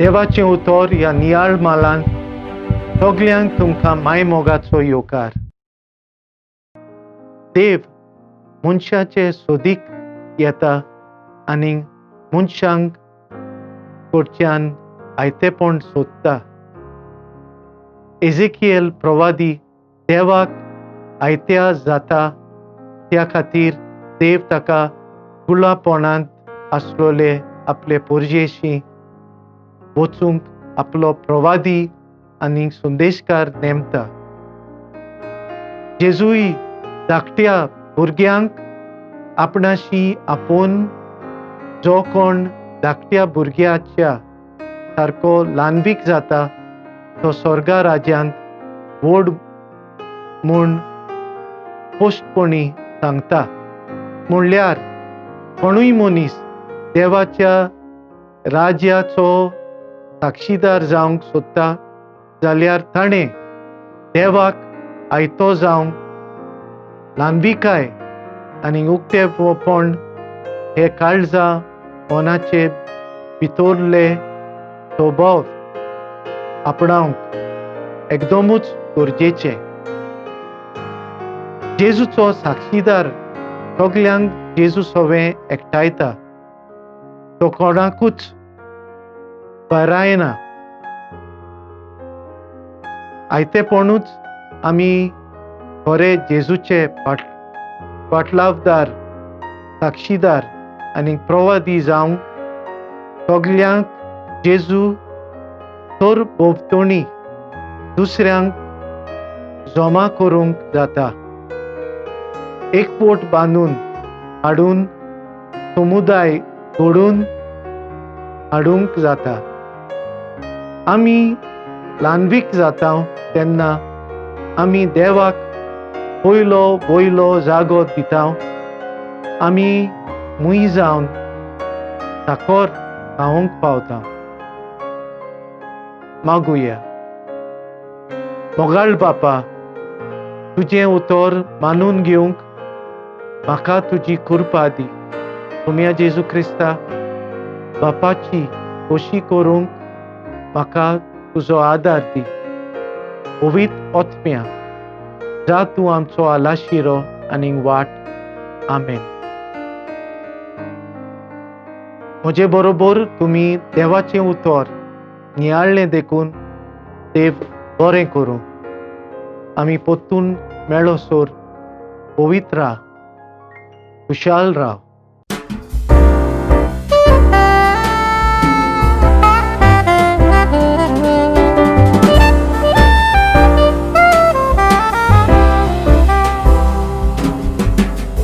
देवाचें उतर ह्या नियाळ मालांत सगल्यांक तुमकां मायमोगाचो येवकार. देव मनशाचे सोदीक येता आनी मनशांक कडच्यान आयतेपण सोदता. एझेकियेल प्रवादी देवाक आयत्या जाता त्या खातीर देव ताका गुलापणांत आसलोले आपले पोरजेशी वचूंक आपलो प्रवादी आनी संदेशकार नेमता. जेजूय धाकट्या भुरग्यांक आपणाशी आपोवन जो कोण धाकट्या भुरग्याच्या सारको ल्हानवीक जाता तो स्वर्गा राज्यांत व्हड म्हूण पोश्टपणी सांगता. म्हणल्यार कोणूय मनीस देवाच्या राज्याचो साक्षीदार जावंक सोदता जाल्यार ताणें देवाक आयतो जावंक ल्हानविकाय आनी उक्तेपण हे काळजा मनाचे भितरले स्वभाव आपणावंक एकदमूच गरजेचें. जेजूचो साक्षीदार सगल्यांक जेजू सवें एकठांयता. तो कोणाकूच बरायना. आयतेपणूच आमी खरे जेजूचे पाटलावदार साक्षीदार आनी प्रवादी जावंक सगल्यांक जेजू तर भोंवतणी दुसऱ्यांक जमा करूंक जाता. एकवट बांदून हाडून समुदाय घडोवन हाडूंक जाता. आमी ल्हानवीक जाता तेन्ना आमी देवाक पयलो जागो दिता. आमी मुई जावन साखर खावंक पावता. मागुया. मोगाळ बापा, तुजें उतर मानून घेवंक म्हाका तुजी कृपा दी. तुमया जेजू क्रिस्ता बापाची खोशी करूंक म्हाका तुजो आदार दी. पवित्र आत्म्या, जा तूं आमचो आलाशिरो आनी वाट. आमेन. म्हजे बरोबर तुमी देवाचें उतर नियाळ्ळें देखून देव बरें करूं. आमी परतून मेळोसर पवित्र राव, खुशाल राव.